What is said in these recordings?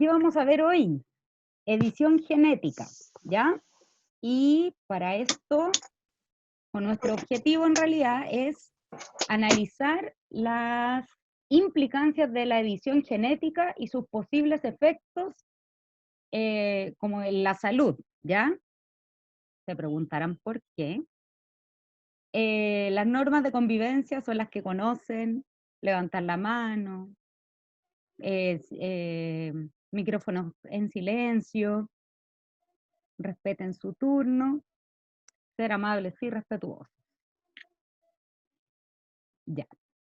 ¿Qué vamos a ver hoy? Edición genética, ¿ya? Y para esto, nuestro objetivo en realidad es analizar las implicancias de la edición genética y sus posibles efectos como en la salud, ¿ya? Se preguntarán por qué. Las normas de convivencia son las que conocen: levantar la mano, micrófonos en silencio, respeten su turno, ser amables y respetuosos. Ya,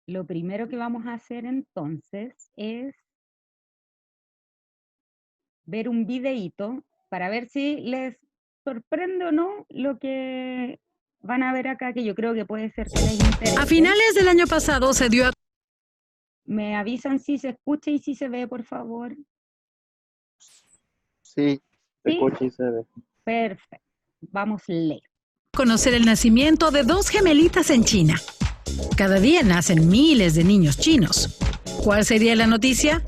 lo primero que vamos a hacer entonces es ver un videíto para ver si les sorprende o no lo que van a ver acá, que yo creo que puede ser que les interese. A finales del año pasado se dio a... ¿Me avisan si se escucha y si se ve, por favor? Sí, se ¿Sí? escucha y se ve. Perfecto. Vamos a leer. conocer el nacimiento de 2 gemelitas en China. Cada día nacen miles de niños chinos. ¿Cuál sería la noticia?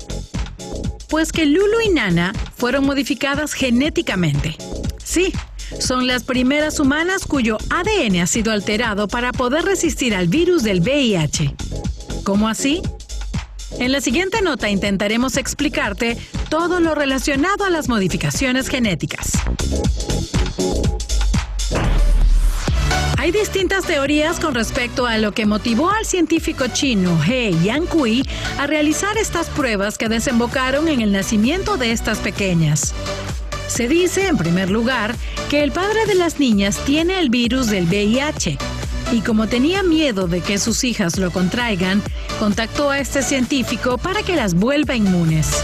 Pues que Lulu y Nana fueron modificadas genéticamente. Sí, son las primeras humanas cuyo ADN ha sido alterado para poder resistir al virus del VIH. ¿Cómo así? En la siguiente nota intentaremos explicarte todo lo relacionado a las modificaciones genéticas. Hay distintas teorías con respecto a lo que motivó al científico chino He Yankui a realizar estas pruebas que desembocaron en el nacimiento de estas pequeñas. Se dice, en primer lugar, que el padre de las niñas tiene el virus del VIH y como tenía miedo de que sus hijas lo contraigan, contactó a este científico para que las vuelva inmunes.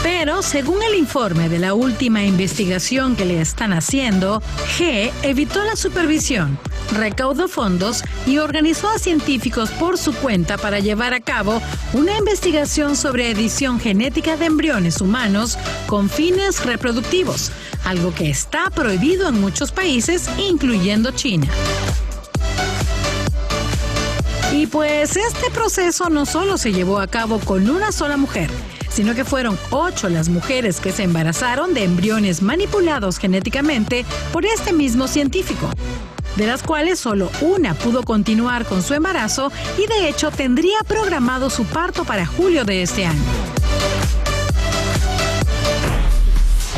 Pero, según el informe de la última investigación que le están haciendo, He evitó la supervisión, recaudó fondos y organizó a científicos por su cuenta para llevar a cabo una investigación sobre edición genética de embriones humanos con fines reproductivos, algo que está prohibido en muchos países, incluyendo China. Y pues este proceso no solo se llevó a cabo con una sola mujer, sino que fueron 8 las mujeres que se embarazaron de embriones manipulados genéticamente por este mismo científico, de las cuales solo una pudo continuar con su embarazo y de hecho tendría programado su parto para julio de este año.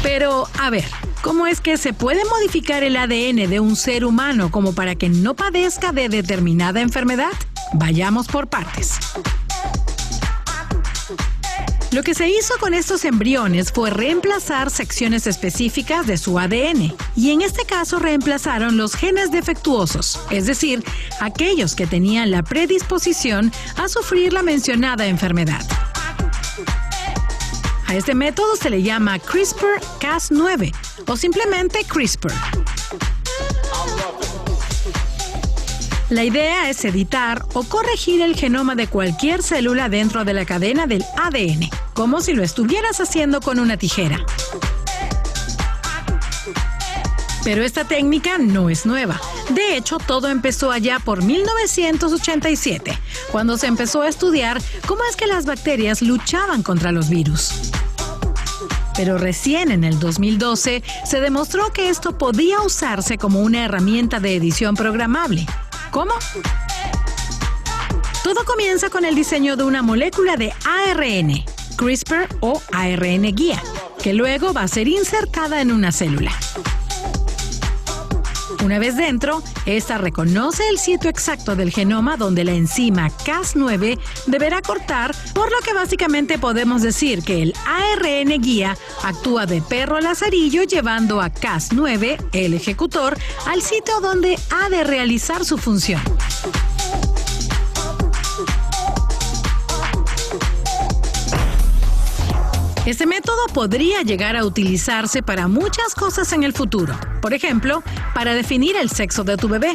Pero, a ver, ¿cómo es que se puede modificar el ADN de un ser humano como para que no padezca de determinada enfermedad? Vayamos por partes. Lo que se hizo con estos embriones fue reemplazar secciones específicas de su ADN, y en este caso reemplazaron los genes defectuosos, es decir, aquellos que tenían la predisposición a sufrir la mencionada enfermedad. A este método se le llama CRISPR-Cas9 o simplemente CRISPR. La idea es editar o corregir el genoma de cualquier célula dentro de la cadena del ADN, como si lo estuvieras haciendo con una tijera. Pero esta técnica no es nueva. De hecho, todo empezó allá por 1987, cuando se empezó a estudiar cómo es que las bacterias luchaban contra los virus. Pero recién en el 2012 se demostró que esto podía usarse como una herramienta de edición programable. ¿Cómo? Todo comienza con el diseño de una molécula de ARN, CRISPR o ARN guía, que luego va a ser insertada en una célula. Una vez dentro, esta reconoce el sitio exacto del genoma donde la enzima Cas9 deberá cortar, por lo que básicamente podemos decir que el ARN guía actúa de perro lazarillo llevando a Cas9, el ejecutor, al sitio donde ha de realizar su función. Este método podría llegar a utilizarse para muchas cosas en el futuro. Por ejemplo, para definir el sexo de tu bebé,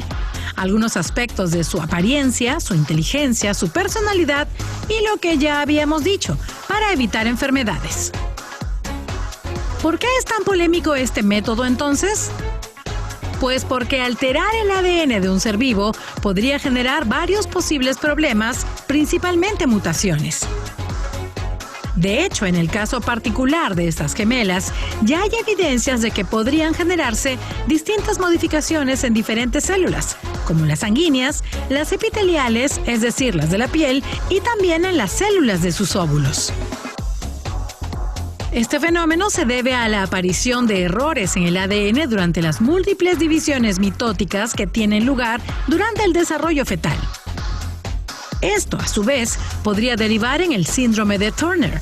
algunos aspectos de su apariencia, su inteligencia, su personalidad y lo que ya habíamos dicho, para evitar enfermedades. ¿Por qué es tan polémico este método entonces? Pues porque alterar el ADN de un ser vivo podría generar varios posibles problemas, principalmente mutaciones. De hecho, en el caso particular de estas gemelas, ya hay evidencias de que podrían generarse distintas modificaciones en diferentes células, como las sanguíneas, las epiteliales, es decir, las de la piel, y también en las células de sus óvulos. Este fenómeno se debe a la aparición de errores en el ADN durante las múltiples divisiones mitóticas que tienen lugar durante el desarrollo fetal. Esto, a su vez, podría derivar en el síndrome de Turner,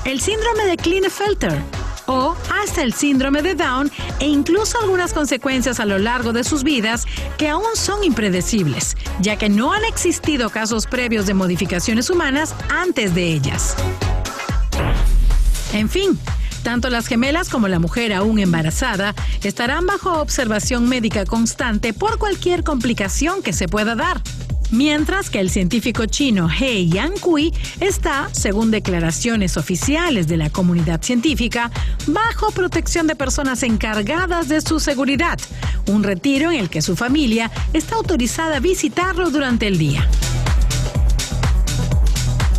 el síndrome de Klinefelter o hasta el síndrome de Down e incluso algunas consecuencias a lo largo de sus vidas que aún son impredecibles, ya que no han existido casos previos de modificaciones humanas antes de ellas. En fin, tanto las gemelas como la mujer aún embarazada estarán bajo observación médica constante por cualquier complicación que se pueda dar. Mientras que el científico chino He Yankui está, según declaraciones oficiales de la comunidad científica, bajo protección de personas encargadas de su seguridad, un retiro en el que su familia está autorizada a visitarlo durante el día.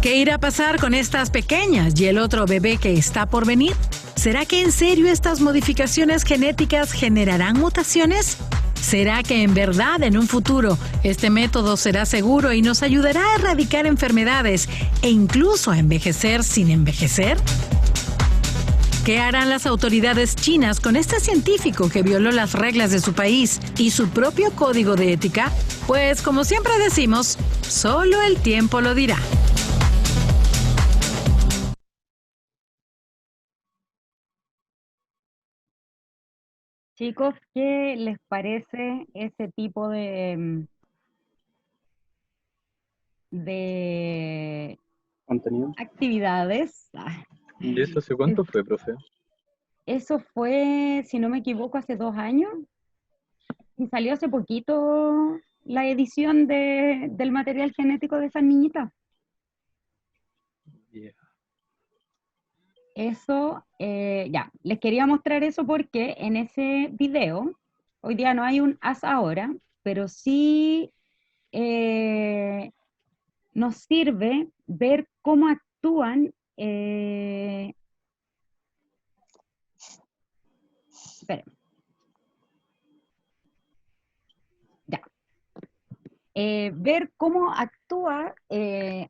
¿Qué irá a pasar con estas pequeñas y el otro bebé que está por venir? ¿Será que en serio estas modificaciones genéticas generarán mutaciones? ¿Será que en verdad en un futuro este método será seguro y nos ayudará a erradicar enfermedades e incluso a envejecer sin envejecer? ¿Qué harán las autoridades chinas con este científico que violó las reglas de su país y su propio código de ética? Pues como siempre decimos, solo el tiempo lo dirá. Chicos, ¿qué les parece ese tipo de Contenido. actividades? ¿Y eso hace cuánto fue, profe? Eso fue, si no me equivoco, hace 2 años. Y salió hace poquito la edición del material genético de esas niñitas. Yeah. Eso, ya, les quería mostrar eso porque en ese video, hoy día no hay un haz ahora, pero sí nos sirve ver cómo actúan, esperen, ya, ver cómo actúa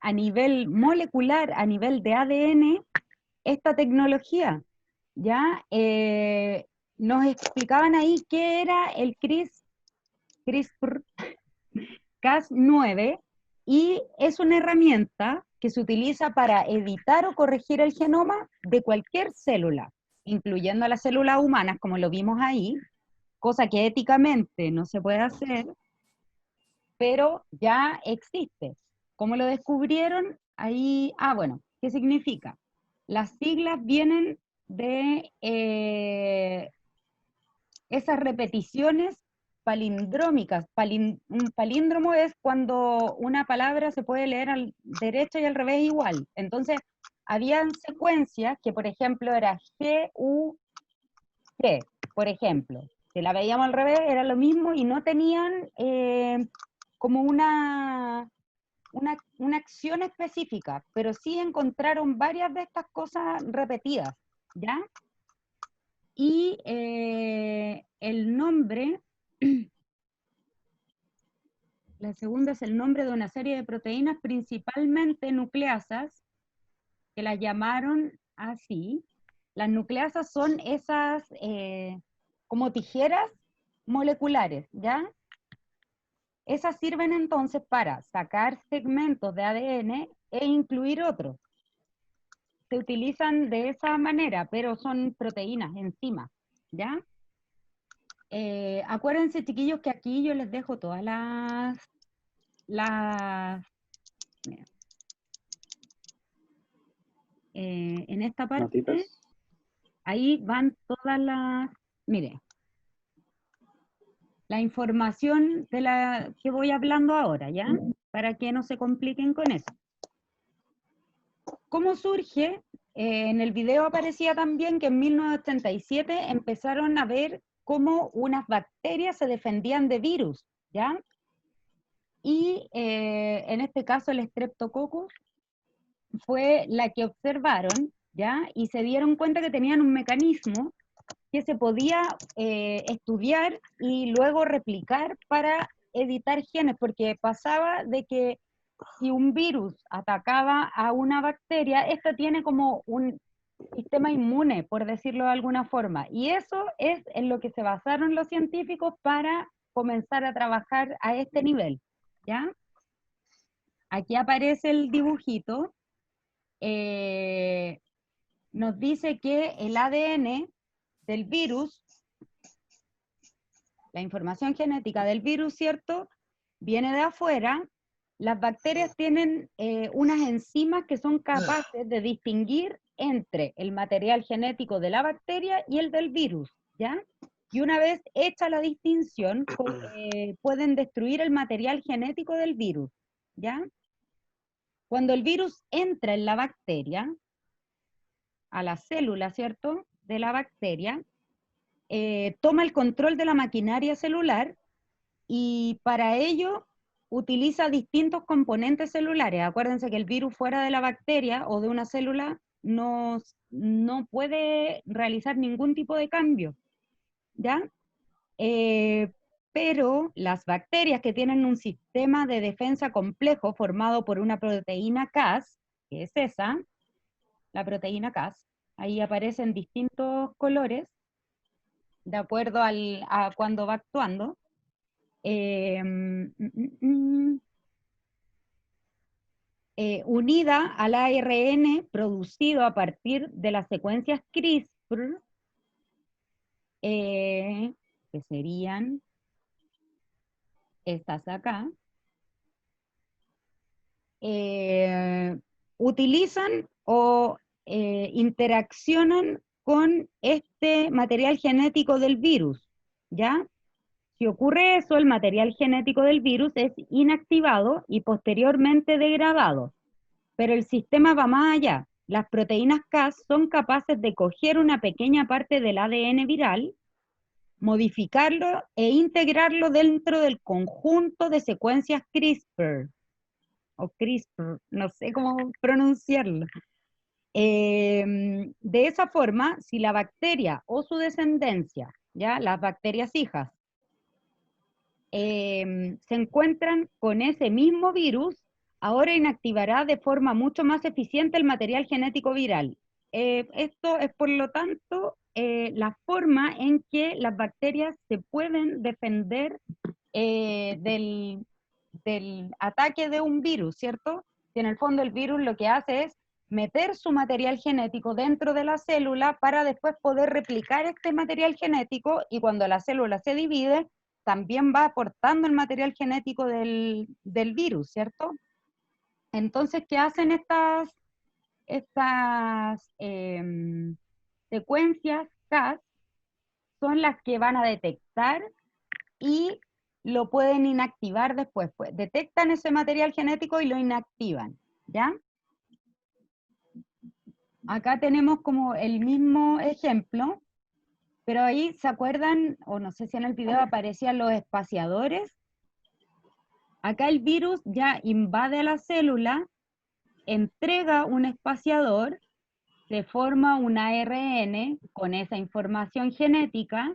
a nivel molecular, a nivel de ADN, esta tecnología, ¿ya? Nos explicaban ahí qué era el CRISPR-Cas9 y es una herramienta que se utiliza para editar o corregir el genoma de cualquier célula, incluyendo las células humanas, como lo vimos ahí, cosa que éticamente no se puede hacer, pero ya existe. ¿Cómo lo descubrieron? Ahí, bueno, ¿qué significa? Las siglas vienen de esas repeticiones palindrómicas. Un palíndromo es cuando una palabra se puede leer al derecho y al revés igual. Entonces, habían secuencias que, por ejemplo, era G-U-G, por ejemplo. Si la veíamos al revés, era lo mismo y no tenían como una acción específica, pero sí encontraron varias de estas cosas repetidas, ¿ya? Y el nombre, la segunda es el nombre de una serie de proteínas, principalmente nucleasas, que las llamaron así. Las nucleasas son esas como tijeras moleculares, ¿ya? Esas sirven entonces para sacar segmentos de ADN e incluir otros. Se utilizan de esa manera, pero son proteínas, enzimas, ¿ya? Acuérdense, chiquillos, que aquí yo les dejo todas mira, en esta parte, Notitas. ahí van todas mire, la información de la que voy hablando ahora, ¿ya? Para que no se compliquen con eso. ¿Cómo surge? En el video aparecía también que en 1987 empezaron a ver cómo unas bacterias se defendían de virus, ¿ya? Y en este caso el Streptococcus fue la que observaron, ¿ya? Y se dieron cuenta que tenían un mecanismo que se podía estudiar y luego replicar para editar genes, porque pasaba de que si un virus atacaba a una bacteria, esta tiene como un sistema inmune, por decirlo de alguna forma, y eso es en lo que se basaron los científicos para comenzar a trabajar a este nivel, ¿ya? Aquí aparece el dibujito, nos dice que el ADN del virus, la información genética del virus, ¿cierto?, viene de afuera. Las bacterias tienen unas enzimas que son capaces de distinguir entre el material genético de la bacteria y el del virus, ¿ya? Y una vez hecha la distinción, pueden destruir el material genético del virus, ¿ya? Cuando el virus entra en la bacteria, a la célula, ¿cierto?, de la bacteria, toma el control de la maquinaria celular y para ello utiliza distintos componentes celulares. Acuérdense que el virus fuera de la bacteria o de una célula no puede realizar ningún tipo de cambio, ¿ya? Pero las bacterias que tienen un sistema de defensa complejo formado por una proteína Cas, que es esa, la proteína Cas, ahí aparecen distintos colores, de acuerdo a cuando va actuando. Unida al ARN producido a partir de las secuencias CRISPR, que serían estas acá, utilizan o interaccionan con este material genético del virus, ¿ya? Si ocurre eso, el material genético del virus es inactivado y posteriormente degradado, pero el sistema va más allá. Las proteínas Cas son capaces de coger una pequeña parte del ADN viral, modificarlo e integrarlo dentro del conjunto de secuencias CRISPR, o CRISPR, no sé cómo pronunciarlo. De esa forma, si la bacteria o su descendencia, ya las bacterias hijas, se encuentran con ese mismo virus, ahora inactivará de forma mucho más eficiente el material genético viral. Esto es, por lo tanto, la forma en que las bacterias se pueden defender del ataque de un virus, ¿cierto? Que en el fondo el virus lo que hace es meter su material genético dentro de la célula para después poder replicar este material genético, y cuando la célula se divide, también va aportando el material genético del virus, ¿cierto? Entonces, ¿qué hacen estas secuencias Cas? Son las que van a detectar y lo pueden inactivar después. Pues detectan ese material genético y lo inactivan, ¿ya? Acá tenemos como el mismo ejemplo, pero ahí se acuerdan, o no sé si en el video aparecían los espaciadores. Acá el virus ya invade a la célula, entrega un espaciador, se forma un ARN con esa información genética,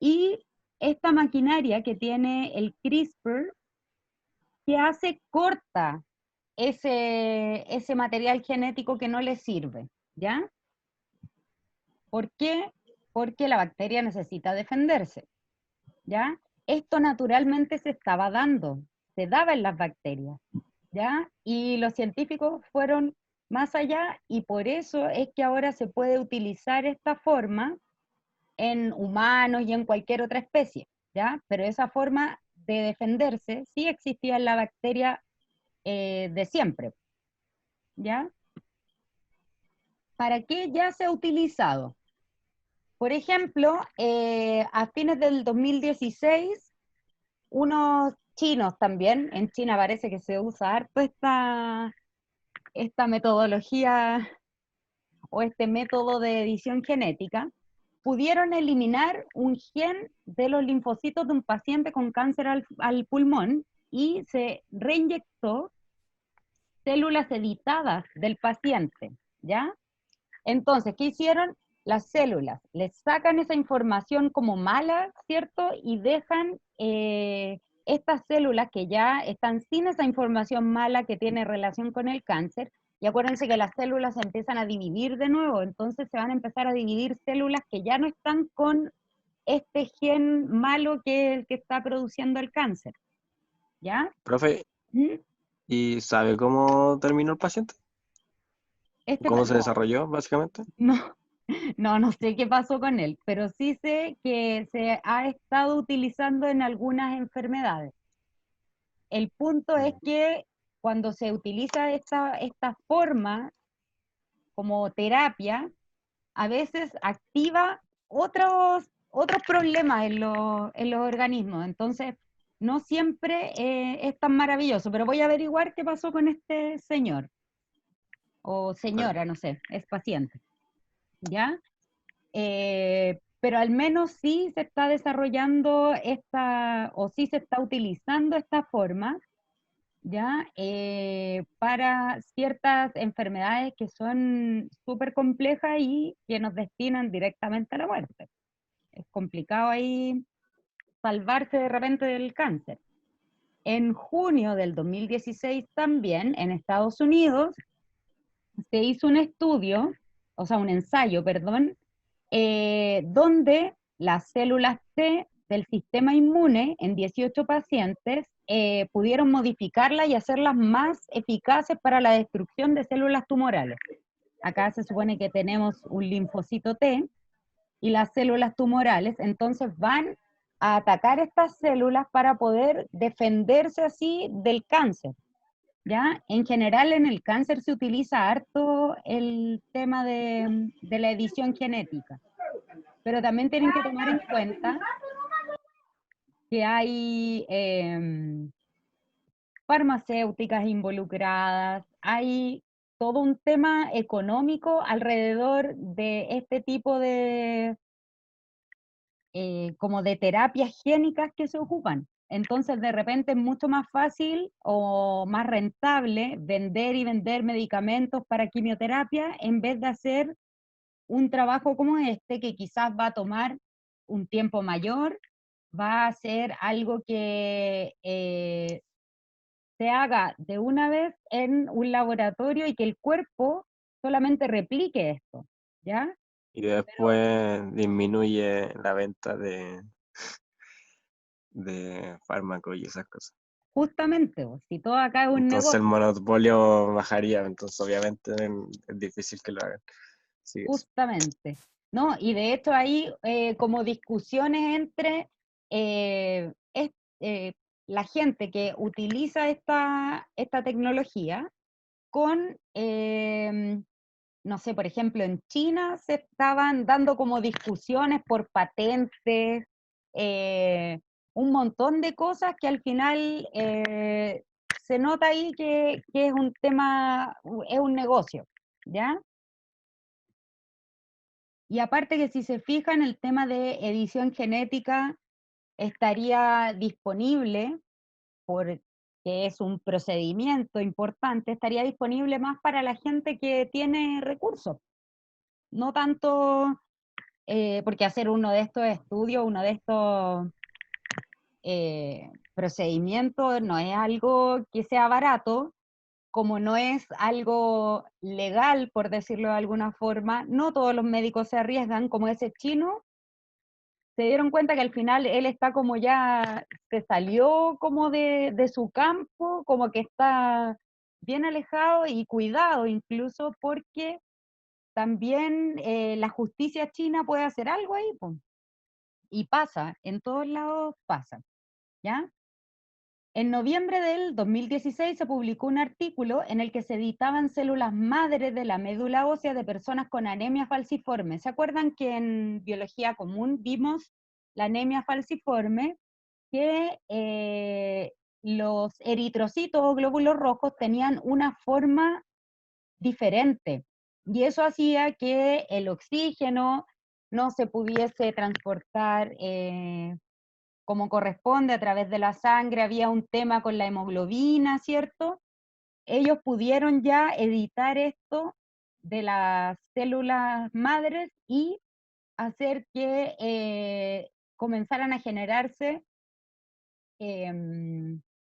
y esta maquinaria que tiene el CRISPR, que hace, corta ese material genético que no le sirve, ¿ya? ¿Por qué? Porque la bacteria necesita defenderse, ¿ya? Esto naturalmente se estaba dando, se daba en las bacterias, ¿ya? Y los científicos fueron más allá, y por eso es que ahora se puede utilizar esta forma en humanos y en cualquier otra especie, ¿ya? Pero esa forma de defenderse sí existía en la bacteria de siempre, ¿ya? ¿Para qué ya se ha utilizado? Por ejemplo, a fines del 2016, unos chinos también, en China parece que se usa harto esta metodología o este método de edición genética, pudieron eliminar un gen de los linfocitos de un paciente con cáncer al pulmón, y se reinyectó células editadas del paciente, ¿ya? Entonces, ¿qué hicieron? Las células les sacan esa información como mala, ¿cierto? Y dejan estas células que ya están sin esa información mala que tiene relación con el cáncer. Y acuérdense que las células se empiezan a dividir de nuevo, entonces se van a empezar a dividir células que ya no están con este gen malo que es el que está produciendo el cáncer, ¿ya? Profe, ¿Mm? ¿y sabe cómo terminó el paciente? ¿Cómo se No, desarrolló, básicamente? no, no sé qué pasó con él, pero sí sé que se ha estado utilizando en algunas enfermedades. El punto es que cuando se utiliza esta forma como terapia, a veces activa otros problemas en los organismos. Entonces, no siempre es tan maravilloso, pero voy a averiguar qué pasó con este señor, o Vale. señora, no sé, es paciente, ¿ya? Pero al menos sí se está desarrollando o sí se está utilizando esta forma, ¿ya? Para ciertas enfermedades que son súper complejas y que nos destinan directamente a la muerte. Es complicado ahí salvarse de repente del cáncer. En junio del 2016 también, en Estados Unidos, se hizo un estudio, o sea, un ensayo, perdón, donde las células T del sistema inmune en 18 pacientes pudieron modificarlas y hacerlas más eficaces para la destrucción de células tumorales. Acá se supone que tenemos un linfocito T y las células tumorales, entonces van a atacar estas células para poder defenderse así del cáncer. ¿Ya? En general en el cáncer se utiliza harto el tema de la edición genética, pero también tienen que tomar en cuenta que hay farmacéuticas involucradas, hay todo un tema económico alrededor de este tipo de, como de terapias génicas que se ocupan. Entonces, de repente es mucho más fácil o más rentable vender y vender medicamentos para quimioterapia en vez de hacer un trabajo como este, que quizás va a tomar un tiempo mayor, va a ser algo que se haga de una vez en un laboratorio y que el cuerpo solamente replique esto, ¿ya? Y después disminuye la venta de fármacos y esas cosas. Justamente, si todo acá es un Entonces el negocio, monopolio bajaría, entonces obviamente es difícil que lo hagan. Sí, justamente, ¿no? Y de hecho hay como discusiones entre eh, es- eh, la gente que utiliza esta tecnología con, no sé, por ejemplo, en China se estaban dando como discusiones por patentes, eh, un montón de cosas que al final se nota ahí que es un tema, es un negocio, ¿ya? Y aparte que si se fijan, el tema de edición genética estaría disponible, porque es un procedimiento importante, estaría disponible más para la gente que tiene recursos, no tanto porque hacer uno de estos estudios, uno de estos procedimientos no es algo que sea barato, como no es algo legal, por decirlo de alguna forma, no todos los médicos se arriesgan, como ese chino, se dieron cuenta que al final él está como ya, se salió como de su campo, como que está bien alejado y cuidado incluso porque también la justicia china puede hacer algo ahí, po. Y pasa, en todos lados pasa, ¿ya? En noviembre del 2016 se publicó un artículo en el que se editaban células madre de la médula ósea de personas con anemia falciforme. ¿Se acuerdan que en biología común vimos la anemia falciforme? Que los eritrocitos o glóbulos rojos tenían una forma diferente y eso hacía que el oxígeno no se pudiese transportar como corresponde a través de la sangre, había un tema con la hemoglobina, ¿cierto? ellos pudieron ya editar esto de las células madres y hacer que comenzaran a generarse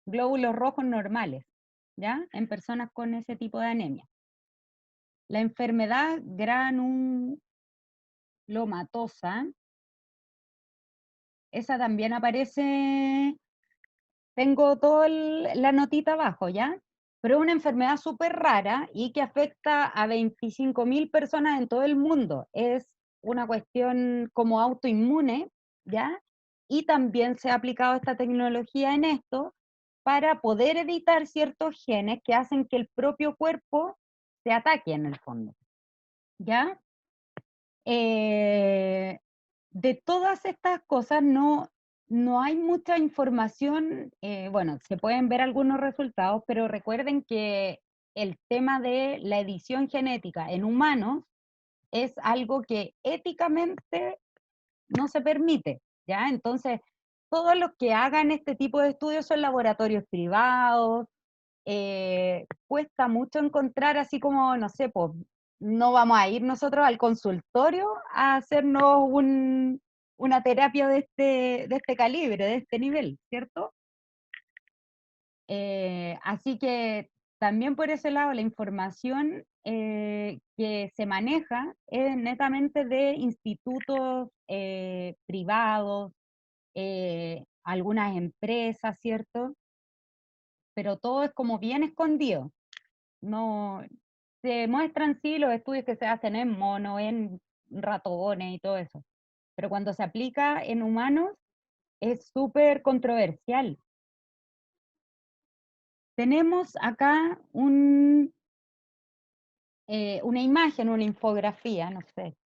glóbulos rojos normales, ¿ya? En personas con ese tipo de anemia. La enfermedad granulomatosa, esa también aparece, tengo toda la notita abajo, ¿ya? Pero es una enfermedad súper rara y que afecta a 25.000 personas en todo el mundo. Es una cuestión como autoinmune, ¿ya? Y también se ha aplicado esta tecnología en esto para poder editar ciertos genes que hacen que el propio cuerpo se ataque en el fondo, ¿ya? De todas estas cosas no hay mucha información, bueno, se pueden ver algunos resultados, pero recuerden que el tema de la edición genética en humanos es algo que éticamente no se permite, ¿ya? Entonces, todos los que hagan este tipo de estudios son laboratorios privados, cuesta mucho encontrar así como, no sé, pues no vamos a ir nosotros al consultorio a hacernos una terapia de este calibre, de este nivel, ¿cierto? Así que también por ese lado la información que se maneja es netamente de institutos privados, algunas empresas, ¿cierto? Pero todo es como bien escondido. No, se muestran sí los estudios que se hacen en monos, en ratones y todo eso, pero cuando se aplica en humanos es súper controversial. Tenemos acá una imagen, una infografía, no sé,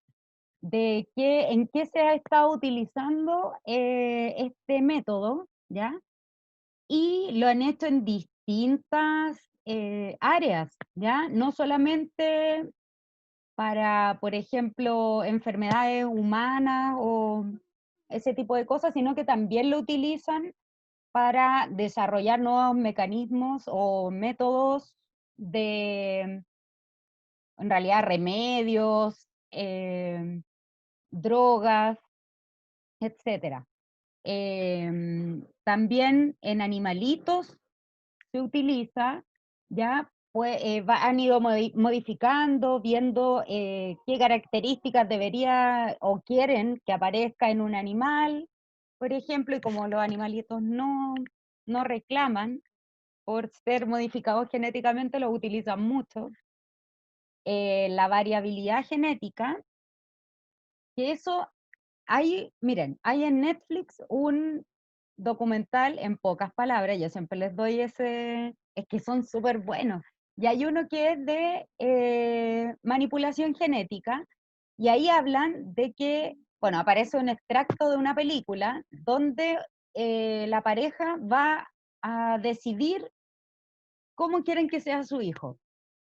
de en qué se ha estado utilizando este método, ¿ya? Y lo han hecho en distintas áreas, ¿ya? No solamente para, por ejemplo, enfermedades humanas o ese tipo de cosas, sino que también lo utilizan para desarrollar nuevos mecanismos o métodos de, en realidad, remedios, drogas, etcétera. También en animalitos se utiliza, ¿ya? Pues, han ido modificando, viendo qué características debería o quieren que aparezca en un animal, por ejemplo, y como los animalitos no reclaman por ser modificados genéticamente, los utilizan mucho. La variabilidad genética, que eso miren, hay en Netflix un documental en pocas palabras, yo siempre les doy es que son súper buenos. Y hay uno que es de manipulación genética, y ahí hablan de que, bueno, aparece un extracto de una película donde la pareja va a decidir cómo quieren que sea su hijo.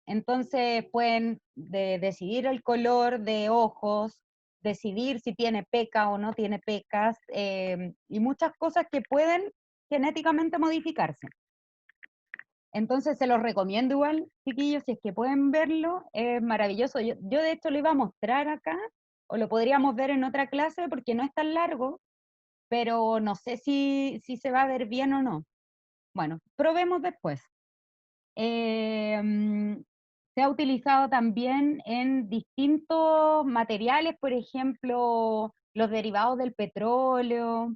Entonces pueden decidir el color de ojos, decidir si tiene peca o no tiene pecas, y muchas cosas que pueden genéticamente modificarse. Entonces se los recomiendo igual, chiquillos, si es que pueden verlo, es maravilloso. Yo de hecho lo iba a mostrar acá, o lo podríamos ver en otra clase porque no es tan largo, pero no sé si se va a ver bien o no. Bueno, probemos después. Se ha utilizado también en distintos materiales, por ejemplo, los derivados del petróleo,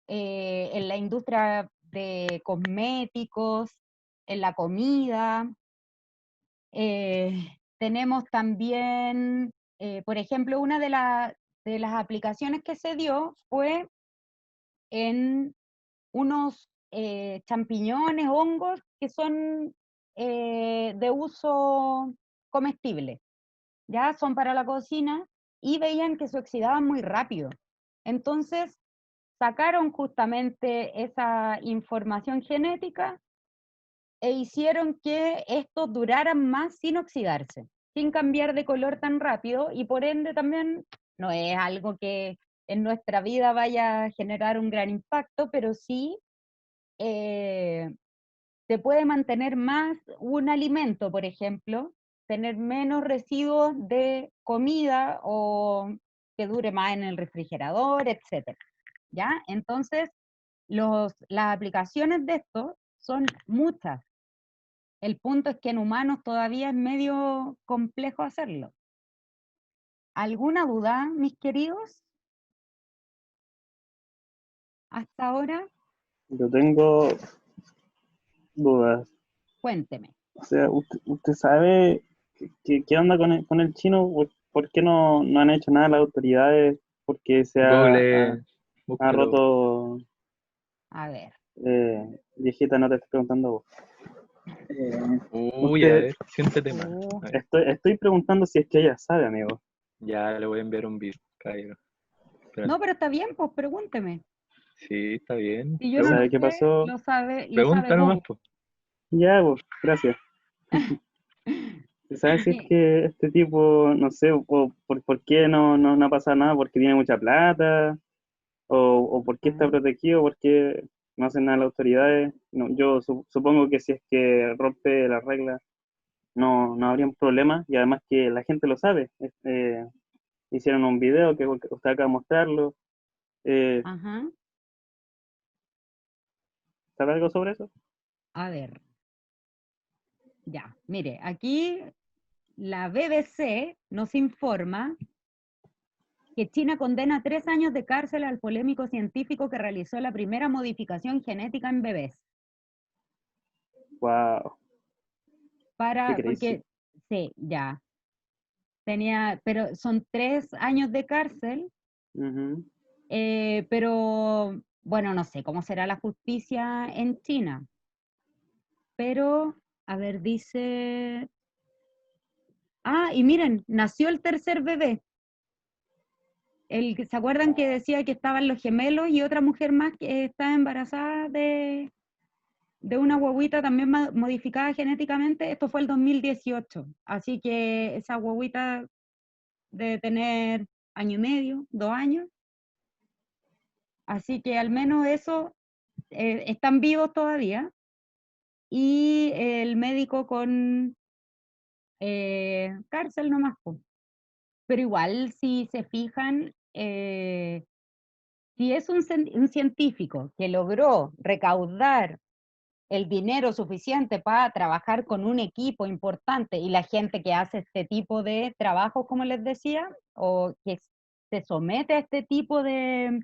en la industria de cosméticos, en la comida. Tenemos también, por ejemplo, una de las aplicaciones que se dio fue en unos champiñones, hongos que son de uso comestible, ya son para la cocina, y veían que se oxidaban muy rápido. Entonces sacaron justamente esa información genética e hicieron que estos duraran más sin oxidarse, sin cambiar de color tan rápido, y por ende también no es algo que en nuestra vida vaya a generar un gran impacto, pero sí se se puede mantener más un alimento, por ejemplo, tener menos residuos de comida o que dure más en el refrigerador, etcétera, ¿ya? Entonces, las aplicaciones de esto son muchas. El punto es que en humanos todavía es medio complejo hacerlo. ¿Alguna duda, mis queridos? Hasta ahora, Yo tengo dudas. cuénteme. O sea, ¿usted sabe qué onda con el chino? ¿Por qué no han hecho nada las autoridades? Porque Google, ha búsquelo. roto... A ver. Viejita, no te estoy preguntando vos. Uy, a ver, siéntete más. A ver, Estoy preguntando si es que ella sabe, amigo. ya le voy a enviar un video, caballero. Espérate. No, pero está bien, pues pregúnteme. Sí, está bien. Si yo no lo ¿Sabe qué sé, pasó? lo sabe Pregunta nomás, Google. pues. Ya, pues, gracias. ¿Sabes si es Sí. que este tipo, no sé, por qué no ha pasado nada? ¿Porque tiene mucha plata? ¿O por qué está Ah, protegido? ¿Por qué no hacen nada las autoridades? No, yo supongo que si es que rompe las reglas, no habría un problema, y además que la gente lo sabe. Hicieron un video que usted acaba de mostrarlo. Eh, Ajá. ¿Sabe algo sobre eso? A ver. Ya, mire, aquí la BBC nos informa que China condena a 3 años de cárcel al polémico científico que realizó la primera modificación genética en bebés. Wow, qué crazy. Porque, sí, ya, pero son 3 años de cárcel, Ujú. pero, bueno, no sé cómo será la justicia en China, pero, a ver, dice, y miren, nació el tercer bebé. ¿Se acuerdan que decía que estaban los gemelos y otra mujer más que está embarazada de una guagüita también modificada genéticamente? Esto fue el 2018, así que esa guagüita debe tener 1 año y medio, 2 años, así que al menos eso, están vivos todavía, y el médico con cárcel nomás, po. Pero igual si se fijan, si es un científico que logró recaudar el dinero suficiente para trabajar con un equipo importante y la gente que hace este tipo de trabajo, como les decía, o que se somete a este tipo de,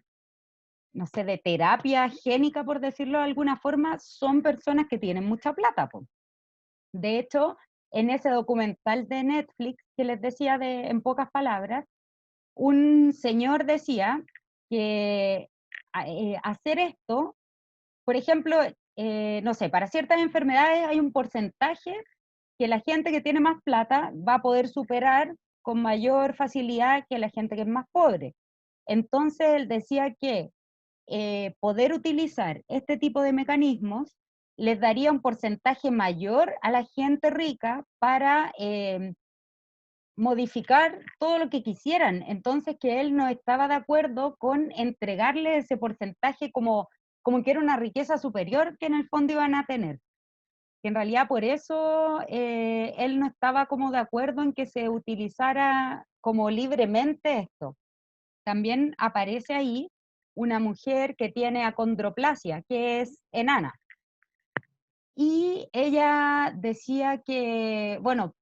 no sé, de terapia génica, por decirlo de alguna forma, son personas que tienen mucha plata, po. De hecho, en ese documental de Netflix que les decía en pocas palabras, un señor decía que hacer esto, por ejemplo, no sé, para ciertas enfermedades hay un porcentaje que la gente que tiene más plata va a poder superar con mayor facilidad que la gente que es más pobre. Entonces él decía que poder utilizar este tipo de mecanismos les daría un porcentaje mayor a la gente rica para modificar todo lo que quisieran. Entonces que él no estaba de acuerdo con entregarle ese porcentaje como que era una riqueza superior que en el fondo iban a tener. Que en realidad por eso él no estaba como de acuerdo en que se utilizara como libremente esto. También aparece ahí una mujer que tiene acondroplasia, que es enana. Y ella decía que, bueno,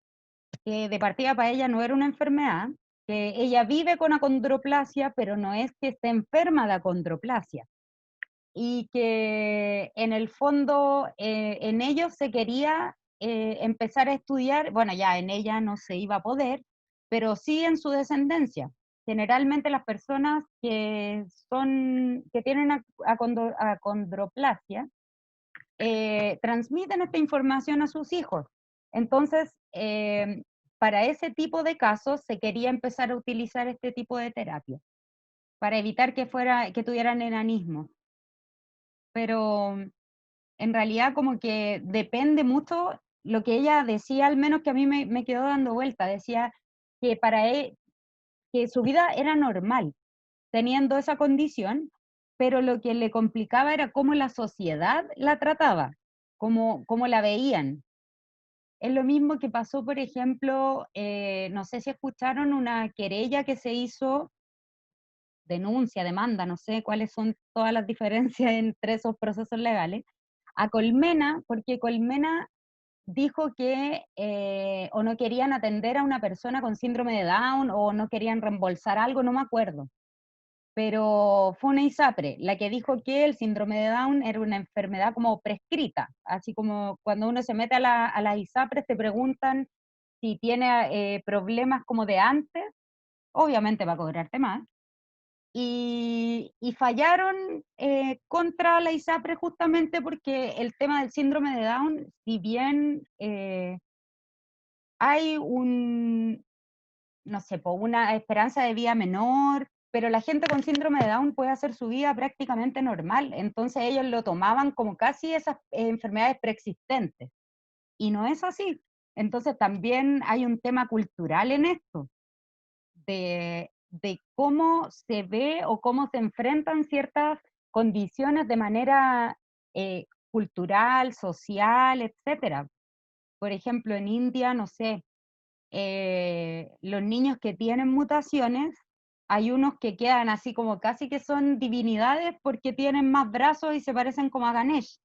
que de partida para ella no era una enfermedad, que ella vive con acondroplasia, pero no es que esté enferma de acondroplasia. Y que en el fondo en ellos se quería empezar a estudiar, bueno, ya en ella no se iba a poder, pero sí en su descendencia. Generalmente las personas que tienen acondroplasia transmiten esta información a sus hijos. Entonces, para ese tipo de casos se quería empezar a utilizar este tipo de terapia, para evitar que tuvieran enanismo. Pero en realidad como que depende mucho lo que ella decía, al menos que a mí me quedó dando vuelta, decía que para él, que su vida era normal, teniendo esa condición, pero lo que le complicaba era cómo la sociedad la trataba. cómo la veían. Es lo mismo que pasó, por ejemplo, no sé si escucharon una querella que se hizo, denuncia, demanda, no sé cuáles son todas las diferencias entre esos procesos legales, a Colmena, porque Colmena dijo que o no querían atender a una persona con síndrome de Down o no querían reembolsar algo, no me acuerdo. Pero fue una ISAPRE la que dijo que el síndrome de Down era una enfermedad como prescrita, así como cuando uno se mete a las ISAPRES te preguntan si tiene problemas como de antes, obviamente va a cobrarte más, y fallaron contra la ISAPRE justamente porque el tema del síndrome de Down, si bien hay no sé, una esperanza de vida menor, pero la gente con síndrome de Down puede hacer su vida prácticamente normal, entonces ellos lo tomaban como casi esas enfermedades preexistentes, y no es así. Entonces también hay un tema cultural en esto, de cómo se ve o cómo se enfrentan ciertas condiciones de manera cultural, social, etcétera. Por ejemplo, en India, no sé, los niños que tienen mutaciones, hay unos que quedan así como casi que son divinidades porque tienen más brazos y se parecen como a Ganesh.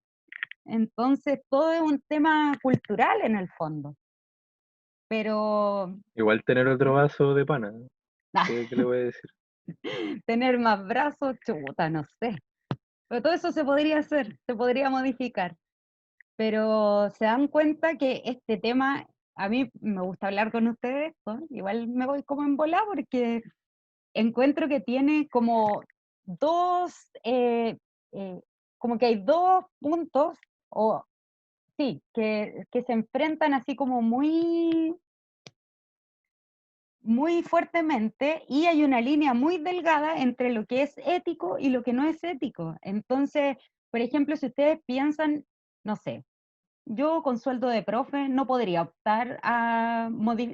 Entonces, todo es un tema cultural en el fondo. Pero Igual tener otro vaso de pana. ¿Qué le voy a decir? tener más brazos, chuta, no sé. Pero todo eso se podría hacer, se podría modificar. Pero se dan cuenta que este tema, a mí me gusta hablar con ustedes, ¿no? Igual me voy como en bola porque encuentro que tiene como dos, como que hay dos puntos, o sí, que se enfrentan así como muy fuertemente, y hay una línea muy delgada entre lo que es ético y lo que no es ético. Entonces, por ejemplo, si ustedes piensan, no sé, yo con sueldo de profe no podría optar a,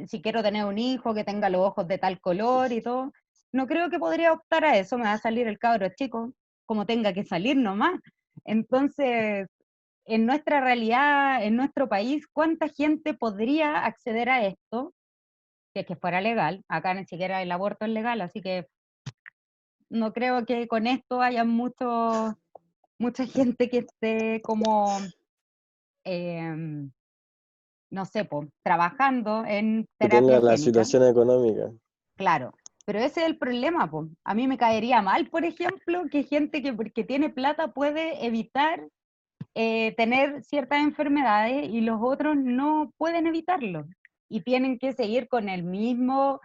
si quiero tener un hijo que tenga los ojos de tal color y todo, no creo que podría optar a eso, me va a salir el cabro chico como tenga que salir nomás. Entonces, en nuestra realidad, en nuestro país, ¿cuánta gente podría acceder a esto? Si es que fuera legal, acá ni siquiera el aborto es legal, así que no creo que con esto haya mucha gente que esté como, em, no sé, trabajando en Que terapia tenga la génica, situación económica. claro. Pero ese es el problema, po. A mí me caería mal, por ejemplo, que gente que porque tiene plata puede evitar tener ciertas enfermedades y los otros no pueden evitarlo. Y tienen que seguir con el mismo,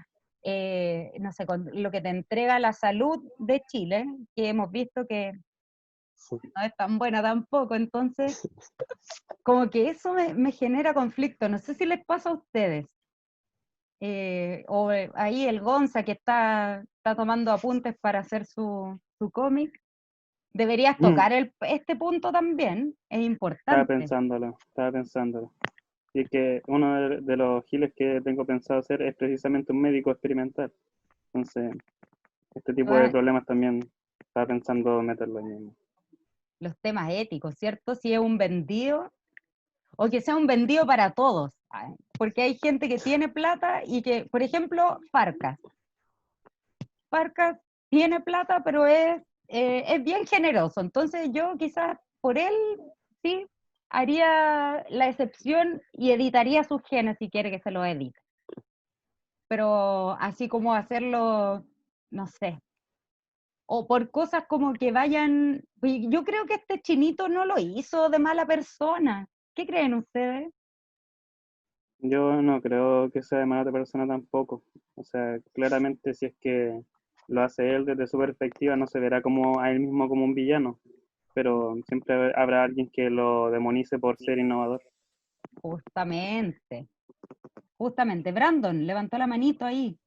no sé, con lo que te entrega la salud de Chile, que hemos visto que no es tan buena tampoco. Entonces, como que eso me genera conflicto. No sé si les pasa a ustedes. Ahí el Gonza que está tomando apuntes para hacer su cómic. Deberías tocar este punto también, es importante. Estaba pensándolo. Y que uno de los giles que tengo pensado hacer es precisamente un médico experimental. Entonces, este tipo de Bueno, problemas también estaba pensando meterlo ahí mismo. los temas éticos, ¿cierto? Si es un vendido, o que sea un vendido para todos, porque hay gente que tiene plata y que, por ejemplo, Farcas tiene plata, pero es bien generoso, entonces yo quizás por él, sí, haría la excepción y editaría sus genes si quiere que se los edite. Pero así como hacerlo, no sé, o por cosas como que vayan, yo creo que este chinito no lo hizo de mala persona. ¿Qué creen ustedes? Yo no creo que sea de mala persona tampoco. O sea, claramente si es que lo hace él desde su perspectiva, no se verá como a él mismo como un villano, pero siempre habrá alguien que lo demonice por ser innovador. Justamente, justamente. Brandon levantó la manito ahí.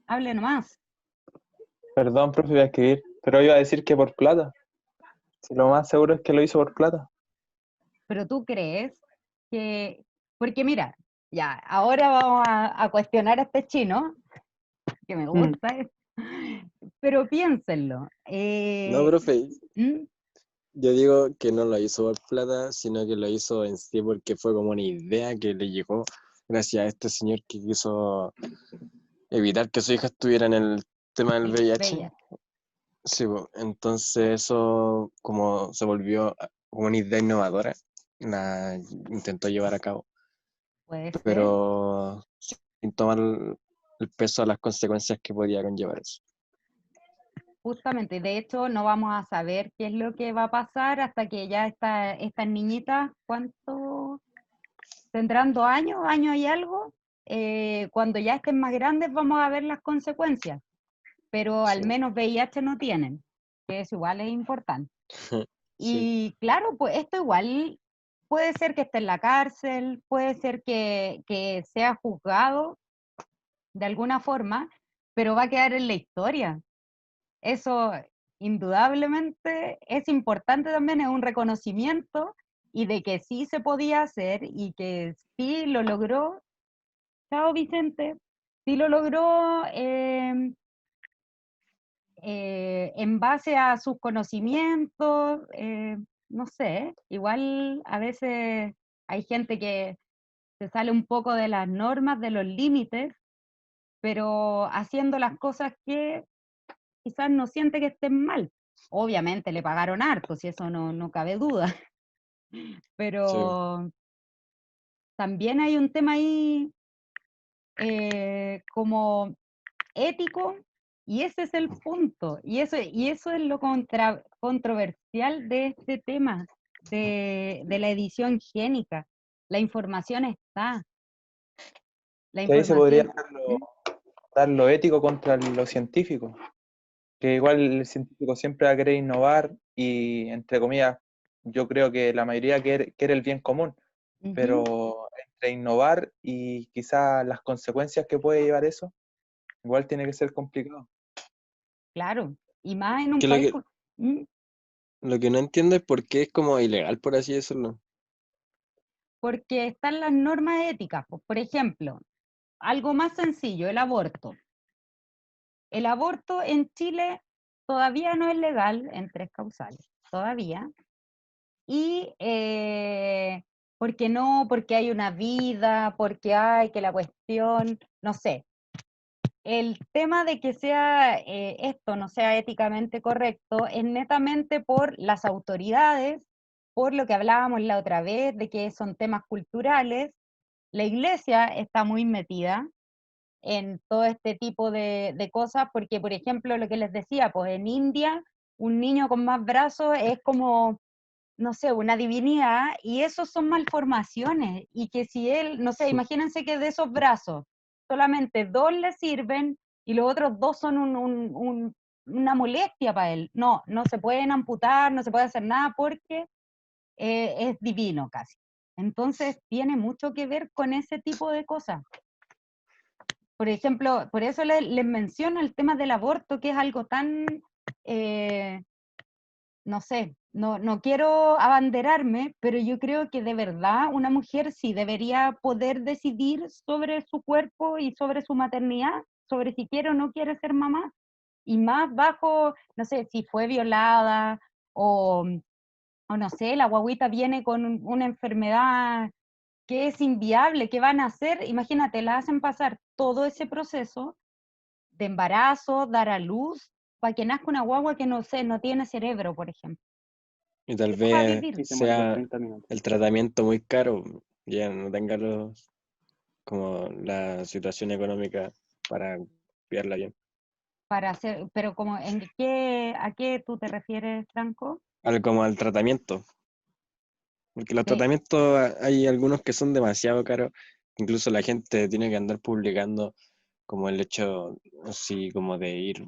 Hable nomás. Perdón, profe, iba a escribir, pero iba a decir que por plata. Si lo más seguro es que lo hizo por plata. Pero tú crees que, porque mira, ya, ahora vamos a cuestionar a este chino, que me gusta, pero piénsenlo. No, profe, ¿Mm? Yo digo que no lo hizo por plata, sino que lo hizo en sí porque fue como una idea que le llegó gracias a este señor que quiso evitar que su hija estuviera en el tema del El VIH. VIH. Sí, po. Entonces eso como se volvió como una idea innovadora, la intentó llevar a cabo, Puede ser. pero sin tomar el peso a las consecuencias que podía conllevar eso. Justamente, de hecho, no vamos a saber qué es lo que va a pasar hasta que ya estas niñitas, ¿cuánto? Tendrán 2 años, años y algo. Cuando ya estén más grandes vamos a ver las consecuencias, pero al Sí. menos VIH no tienen, que eso igual es importante. Sí, Y claro, pues esto igual puede ser que esté en la cárcel, puede ser que sea juzgado de alguna forma, pero va a quedar en la historia. Eso indudablemente es importante también, es un reconocimiento y de que sí se podía hacer y que sí lo logró. Chao Vicente, sí lo logró en base a sus conocimientos, no sé, igual a veces hay gente que se sale un poco de las normas, de los límites, pero haciendo las cosas que quizás no siente que estén mal. Obviamente le pagaron harto, si eso no cabe duda, sí. pero también hay un tema ahí como ético, y ese es el punto, y eso es lo controversial de este tema, de la edición génica. La información está, la Que ahí se podría información. dar ¿Mm? dar lo ético contra lo científico, que igual el científico siempre va a querer innovar y, entre comillas, yo creo que la mayoría quiere el bien común, Ujú, pero entre innovar y quizás las consecuencias que puede llevar eso, igual tiene que ser complicado. claro, y más en un Que lo país que, con... ¿Mm? lo que no entiendo es por qué es como ilegal, por así decirlo. Porque están las normas éticas, pues, por ejemplo, algo más sencillo, el aborto. El aborto en Chile todavía no es legal en 3 causales, todavía. Y porque no, porque hay una vida, porque hay que la cuestión, no sé. El tema de que sea esto no sea éticamente correcto es netamente por las autoridades, por lo que hablábamos la otra vez, de que son temas culturales. La iglesia está muy metida en todo este tipo de cosas, porque, por ejemplo, lo que les decía, pues en India, un niño con más brazos es como, no sé, una divinidad, y esos son malformaciones, y que si él, no sé, imagínense que de esos brazos solamente 2 le sirven y los otros 2 son una molestia para él. No, no se pueden amputar, no se puede hacer nada porque es divino casi. Entonces tiene mucho que ver con ese tipo de cosas. Por ejemplo, por eso les menciono el tema del aborto, que es algo tan, eh, no sé, no quiero abanderarme, pero yo creo que de verdad una mujer sí debería poder decidir sobre su cuerpo y sobre su maternidad, sobre si quiere o no quiere ser mamá, y más bajo, no sé, si fue violada o, o no sé, la guagüita viene con una enfermedad que es inviable, ¿qué van a hacer? Imagínate, la hacen pasar todo ese proceso de embarazo, dar a luz, para que nazca una guagua que no sé, no tiene cerebro, por ejemplo. Y tal ¿Cómo va a vez vivir? Y se muere a los sea 30 minutos. el tratamiento muy caro, ya no tenga como la situación económica para criarla bien. Para hacer, pero como, ¿a qué tú te refieres, Franco? Algo como al tratamiento, porque los De, tratamientos hay algunos que son demasiado caros, incluso la gente tiene que andar publicando como el hecho así como de ir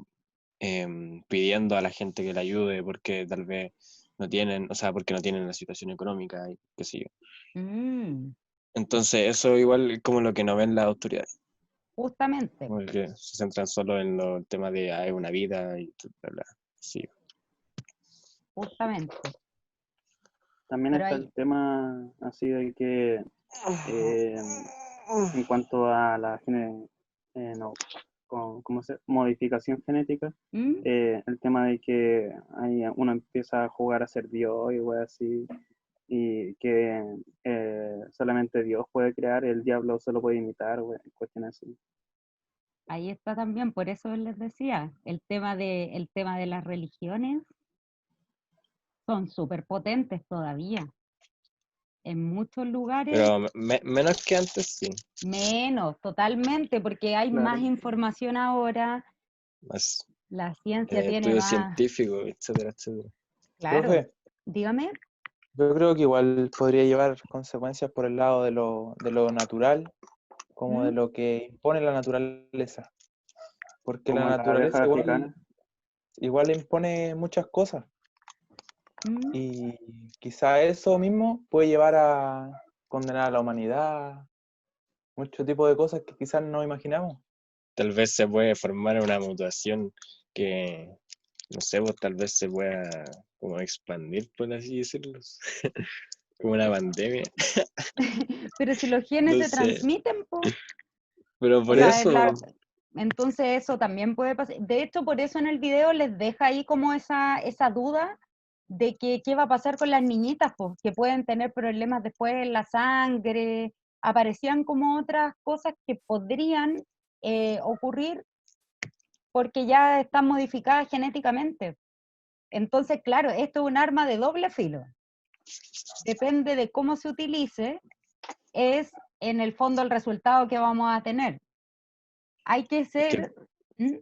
pidiendo a la gente que le ayude porque tal vez no tienen, o sea, porque no tienen la situación económica y qué sé yo. mm, Entonces, eso igual es como lo que no ven las autoridades, justamente, porque se centran solo en el tema de es una vida y bla, bla. Sí, justamente. También Pero está hay, el tema así de que en cuanto a la no, modificación genética, ¿Mm? el tema de que uno empieza a jugar a ser Dios y wey así, y que solamente Dios puede crear, el diablo solo puede imitar, wey, cuestiones así. Ahí está también, por eso les decía, el tema de las religiones son súper potentes todavía. En muchos lugares, Pero menos que antes, sí. menos, totalmente, porque hay Claro. más información ahora, Más la ciencia tiene estudios más... científicos, etcétera, etcétera. Claro, Profe, dígame. yo creo que igual podría llevar consecuencias por el lado de lo natural, como de ¿Mm? lo que impone la naturaleza. Porque la Como las naturaleza abejas africanas. igual impone muchas cosas. ¿Mm? Y quizá eso mismo puede llevar a condenar a la humanidad, muchos tipos de cosas que quizás no imaginamos. Tal vez se puede formar una mutación que, no sé, pues tal vez se pueda como expandir, por así decirlo. Como una pandemia, Pero si los genes no se sé. transmiten, po, Pero o por sea, eso, entonces eso también puede pasar. De hecho, por eso en el video les deja ahí como esa duda de que qué va a pasar con las niñitas, pues, que pueden tener problemas después en la sangre. Aparecían como otras cosas que podrían ocurrir porque ya están modificadas genéticamente. Entonces, claro, esto es un arma de doble filo. Depende de cómo se utilice, es en el fondo el resultado que vamos a tener. Hay que es que ser... ¿Mm?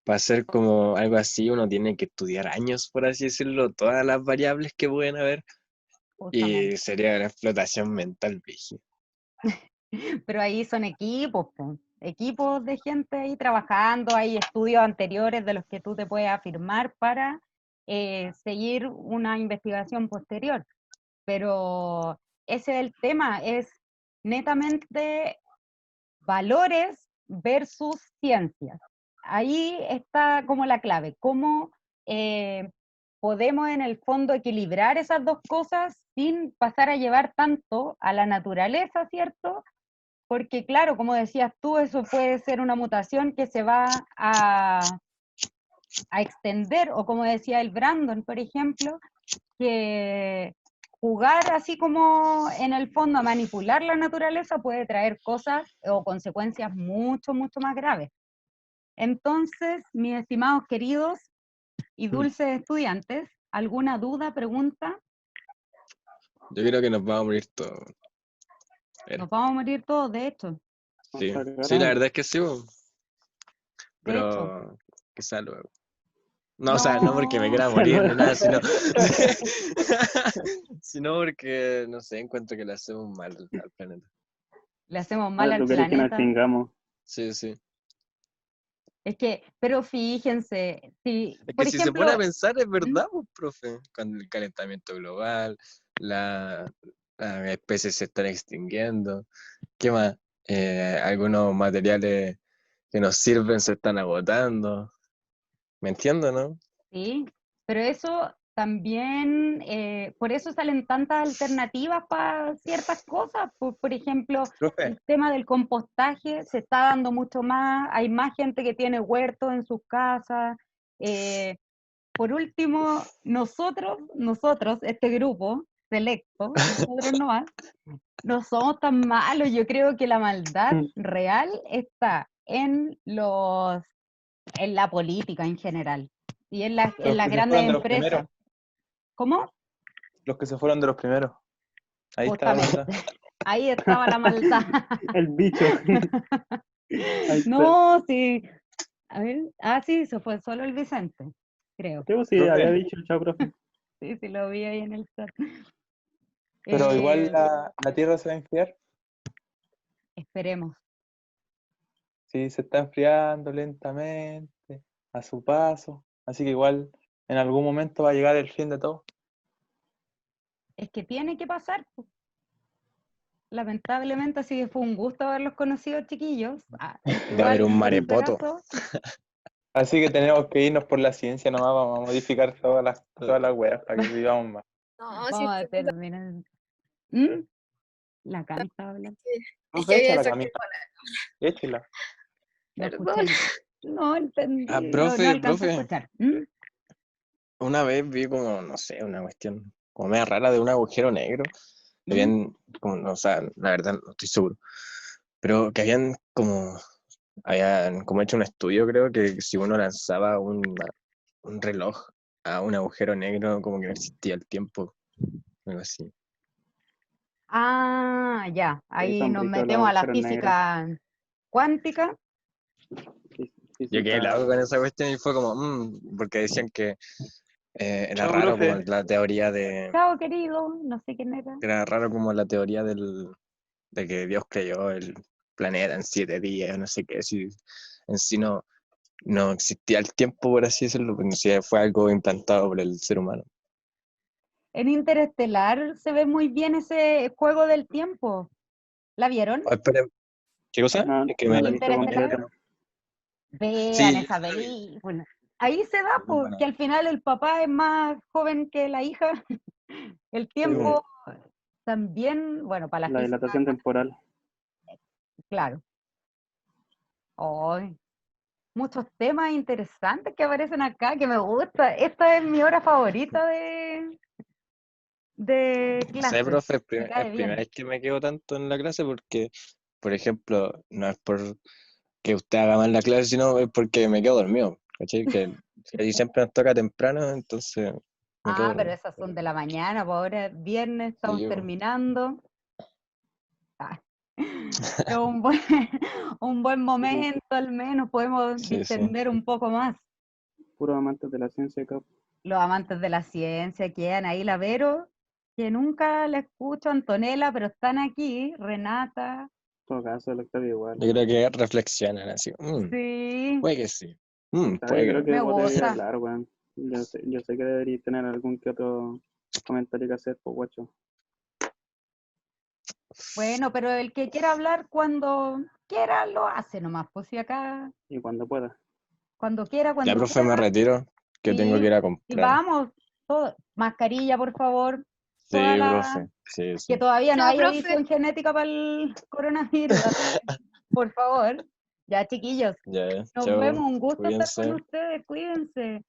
para hacer como algo así, uno tiene que estudiar años, por así decirlo, todas las variables que pueden haber, Justamente. y sería una explotación mental, brígida. Pero ahí son equipos, po. Equipos de gente ahí trabajando, hay estudios anteriores de los que tú te puedes afirmar para seguir una investigación posterior. Pero ese es el tema, es netamente valores versus ciencias. Ahí está como la clave, cómo podemos en el fondo equilibrar esas dos cosas sin pasar a llevar tanto a la naturaleza, ¿cierto? Porque claro, como decías tú, eso puede ser una mutación que se va a extender, o como decía el Brandon, por ejemplo, que jugar así como en el fondo a manipular la naturaleza puede traer cosas o consecuencias mucho, mucho más graves. Entonces, mis estimados queridos y dulces estudiantes, ¿alguna duda, pregunta? Yo creo que nos vamos a morir todos. Nos vamos a morir todos, de hecho. Sí, Está sí, la grave. verdad es que sí, po, De hecho. pero quizá luego. No, o sea, no porque me No, quiera morir ni nada, sino, sino porque, no sé, encuentro que le hacemos mal al planeta. le hacemos mal al ¿Tú querés que nos planeta. extingamos? Sí, sí. Es que, pero fíjense, si, Es que por si se pone a ejemplo, pensar, es ¿Mm? verdad, pues, profe, con el calentamiento global, las especies se están extinguiendo, ¿qué más? Algunos materiales que nos sirven se están agotando, ¿me entiendo, no? Sí, pero eso también, por eso salen tantas alternativas para ciertas cosas. Por ejemplo, Profe, el tema del compostaje se está dando mucho más, hay más gente que tiene huertos en sus casas. eh, por último, nosotros, este grupo selecto, nosotros no somos tan malos. Yo creo que la maldad real está en la política en general y en los las que se grandes fueron de los primeros, empresas. ¿Cómo? los que se fueron de los primeros, ahí está la Justamente. maldad. Ahí estaba la maldad. El bicho. Ahí está. No, sí. A ver, sí, se fue solo el Vicente, creo. Creo que sí, había Profe, dicho, chao, profe. Sí, sí, lo vi ahí en el chat. pero igual Eh, la Tierra se va a enfriar, esperemos. sí, se está enfriando lentamente, a su paso, así que igual en algún momento va a llegar el fin de todo. Es que tiene que pasar, pues. Lamentablemente, así que fue un gusto haberlos conocido, chiquillos. Va a haber Igual, un por si marepoto. acaso, Así que tenemos que irnos por la ciencia nomás, vamos a modificar todas las weas para que vivamos más. No, sí, vamos a terminar. ¿Mm? La canta habla. es Profe, que había échala, esa Camila, échala. No Perdón. escuché. No entendí. Ah, No profe, alcancé a profe, escuchar. ¿Mm? una vez vi como, no sé, una cuestión como media rara de un agujero negro. Que ¿Mm? habían, como, no, o sea, la verdad no estoy seguro, pero que habían como hecho un estudio, creo, que si uno lanzaba un reloj a un agujero negro, como que no existía el tiempo, algo así. Ah, ya. Sí, Ahí son nos ricos los metemos a la agujeros negros. física cuántica. Yo quedé Física. loco con esa cuestión y fue como, porque decían que era Chao, raro como profe. la teoría de, Chao, querido. No sé quién era. era raro como la teoría de que Dios creó el planeta en 7 días, no sé qué, si en sí no existía el tiempo, por así decirlo, pero no sé, fue algo implantado por el ser humano. En Interestelar se ve muy bien ese juego del tiempo. ¿La vieron? Oh, espera, ¿qué cosa? No, Es que no me la he visto Interestelar. completa. Vean Sí, esa la vi. película. Ahí se da, Muy pues, buena. que al final el papá es más joven que la hija. El Sí, tiempo también, bueno, para la la física, dilatación temporal. claro. Ay, muchos temas interesantes que aparecen acá que me gusta. Esta es mi hora favorita de No sé, clases. profe, Me es cae primera bien. vez que me quedo tanto en la clase porque, por ejemplo, no es por que usted haga mal la clase, sino es porque me quedo dormido, ¿cachai? Que ahí siempre nos toca temprano, entonces me quedo Ah, pero dormido. esas son de la mañana, pues ahora es viernes, Sí, estamos yo, terminando. Ah, es un buen, un buen momento, al menos podemos sí, sí. distender un poco más. Puros amantes de la ciencia acá. En Los amantes de la ciencia quedan ahí, la Vero, que nunca la escucho, Antonella, pero están aquí, Renata, todo caso, el Octavio igual. Yo creo que reflexionan así. sí, Puede que sí. Octavio, Puede que creo no. que me vos deberías gusta. hablar, weón. Yo sé que deberías tener algún que otro comentario que hacer, pues, guacho. Bueno, pero el que quiera hablar cuando quiera lo hace nomás, pues si acá, Y cuando pueda. Ya, cuando profe, me quiera, retiro, que tengo que sí, ir a y comprar. vamos, mascarilla, por favor, toda Sí, la, profe. Sí, que sí. todavía no Chao, hay profe. edición genética para el coronavirus, así que, por favor, ya chiquillos, Ya, nos chao. vemos, un gusto estar con Cuídense. ustedes, cuídense.